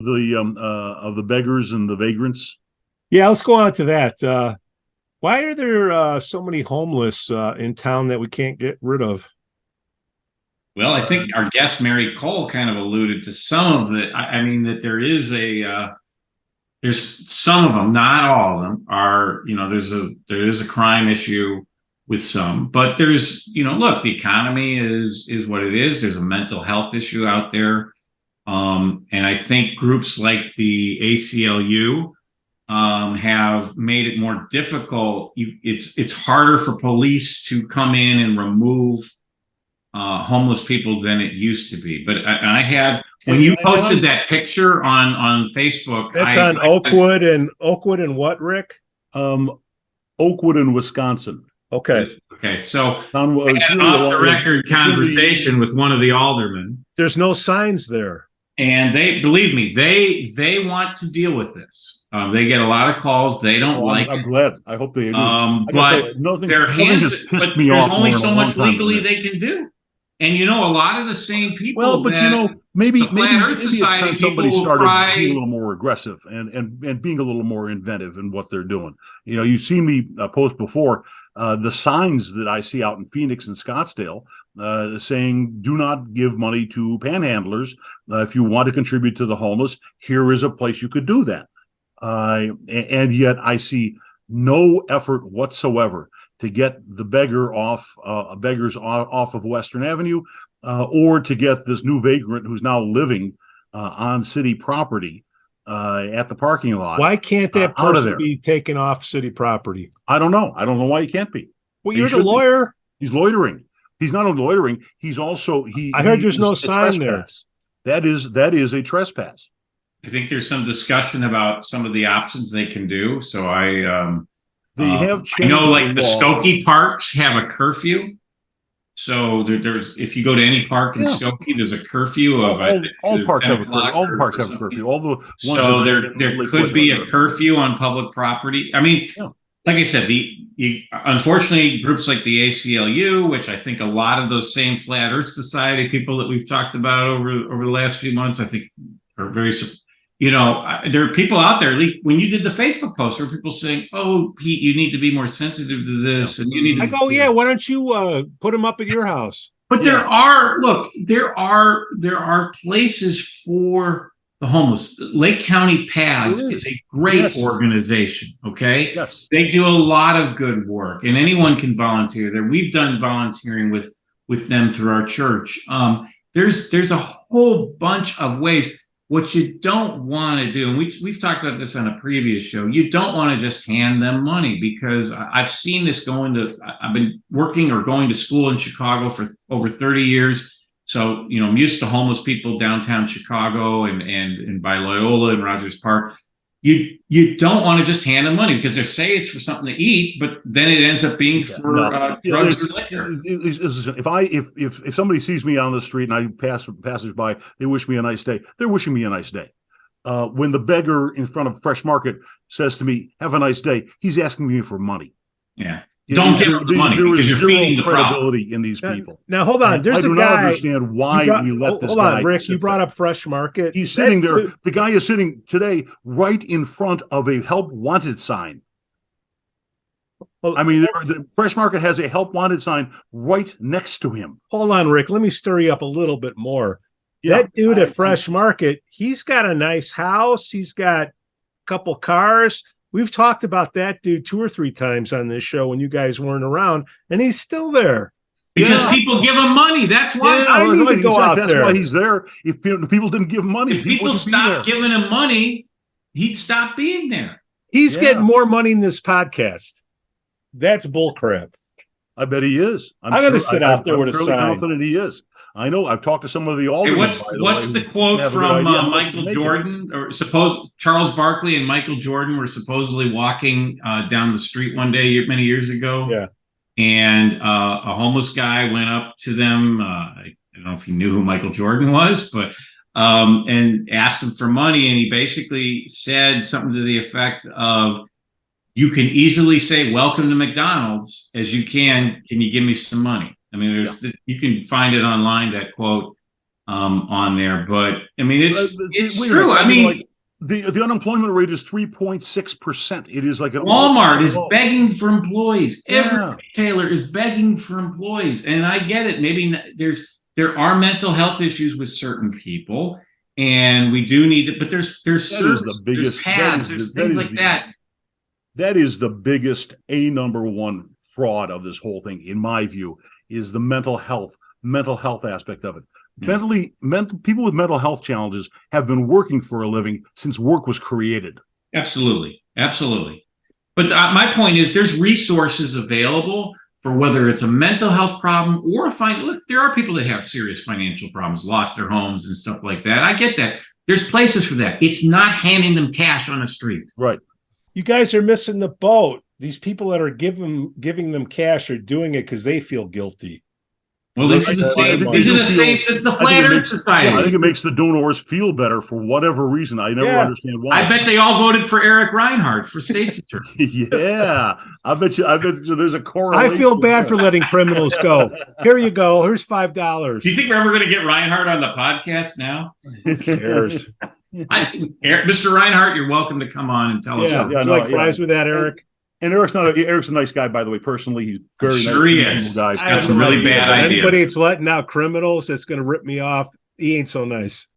of the beggars and the vagrants? Yeah, let's go on to that. Why are there so many homeless in town that we can't get rid of? Well, I think our guest Mary Cole kind of alluded to some of it. I mean that there's some of them, not all of them are. There is a crime issue with some, but there's look, the economy is what it is. There's a mental health issue out there, and I think groups like the ACLU have made it more difficult. It's harder for police to come in and remove homeless people than it used to be. But I had, when you posted that picture on Facebook, that's on Oakwood and what, Rick? Oakwood in Wisconsin. Okay. So I had an off the record conversation with one of the aldermen. There's no signs there. And believe me, they want to deal with this. They get a lot of calls. They don't like it. I'm glad. I hope they do. But there's only so much legally they can do. And a lot of the same people. Well, but maybe it's time somebody started being a little more aggressive and being a little more inventive in what they're doing. You've seen me post before the signs that I see out in Phoenix and Scottsdale saying, "Do not give money to panhandlers. If you want to contribute to the homeless, here is a place you could do that." And yet I see no effort whatsoever to get the beggars off of Western Avenue, or to get this new vagrant who's now living on city property at the parking lot. Why can't that person be taken off city property? I don't know. I don't know why he can't be. Well, you're the lawyer. He's loitering. He's not only loitering. He's also I heard there's no sign there. That is a trespass. I think there's some discussion about some of the options they can do. So they have changed. The Skokie parks have a curfew. So there's, if you go to any park in Skokie, there's a curfew of all parks have a curfew. All the parks have a curfew. All the ones so there could be a curfew on public property. I mean, like I said, unfortunately, groups like the ACLU, which I think a lot of those same Flat Earth Society people that we've talked about over the last few months, I think are very. There are people out there. When you did the Facebook post, there were people saying, "Oh, Pete, you need to be more sensitive to this, and you need to." I go, "Yeah, why don't you put them up at your house?" But there are places for the homeless. Lake County Paths is a great organization. Okay, they do a lot of good work, and anyone can volunteer there. We've done volunteering with them through our church. There's a whole bunch of ways. What you don't want to do, and we've talked about this on a previous show, you don't want to just hand them money, because I've seen this I've been working or going to school in Chicago for over 30 years. So, I'm used to homeless people downtown Chicago and by Loyola and Rogers Park. You don't want to just hand them money, because they say it's for something to eat, but then it ends up being for drugs or liquor. If somebody sees me on the street and I passers by, they wish me a nice day. They're wishing me a nice day. When the beggar in front of Fresh Market says to me, "Have a nice day," he's asking me for money. Yeah. Don't give them the money, because you're feeding the credibility in these people. Now, hold on. I do not understand why we let this guy. Hold on, Rick. You brought up Fresh Market. He's sitting there. The guy is sitting today right in front of a help wanted sign. I mean, the Fresh Market has a help wanted sign right next to him. Hold on, Rick. Let me stir you up a little bit more. That dude at Fresh Market, he's got a nice house. He's got a couple cars. We've talked about that dude 2 or 3 times on this show when you guys weren't around, and he's still there. Because people give him money. That's why I need to go out there. That's why he's there. If people didn't give him money, if people stopped giving him money, he'd stop being there. He's getting more money in this podcast. That's bullcrap. I bet he is. I'm going to sit out there with a sign. I'm confident he is. I know. I've talked to some of the aldermen. What's the quote from Michael Jordan? Or Charles Barkley and Michael Jordan were supposedly walking down the street one day many years ago. Yeah. And a homeless guy went up to them. I don't know if he knew who Michael Jordan was, but and asked him for money. And he basically said something to the effect of, "You can easily say welcome to McDonald's as you can you give me some money?" I mean, you can find it online, that quote. on there. But I mean, it's wait a true. minute, I mean, like, the unemployment rate is 3.6%. It is like Walmart is begging for employees. Yeah. Every retailer is begging for employees, and I get it. Maybe there are mental health issues with certain people, and we do need it. But there's service, there's paths, there's things like that. That is the biggest number one fraud of this whole thing, in my view, is the mental health aspect of it. People with mental health challenges have been working for a living since work was created. Absolutely. But my point is, there's resources available for whether it's a mental health problem or look, there are people that have serious financial problems, lost their homes and stuff like that. I get that. There's places for that. It's not handing them cash on the street. Right. You guys are missing the boat. These people that are giving them cash are doing it because they feel guilty. Well, this is the same. It's the Flat Earth Society. I think it makes the donors feel better for whatever reason. I never understand why. I bet they all voted for Eric Reinhardt for state attorney. Yeah, I bet you there's a correlation. I feel bad for letting criminals go. Here you go. Here's $5. Do you think we're ever going to get Reinhardt on the podcast now? Who cares? Mr. Reinhardt, you're welcome to come on and tell us. Would you like fries with that, Eric? And Eric's a nice guy, by the way. Personally, he's very sure nice. He is. Got some really bad ideas. Anybody that's letting out criminals that's going to rip me off, he ain't so nice.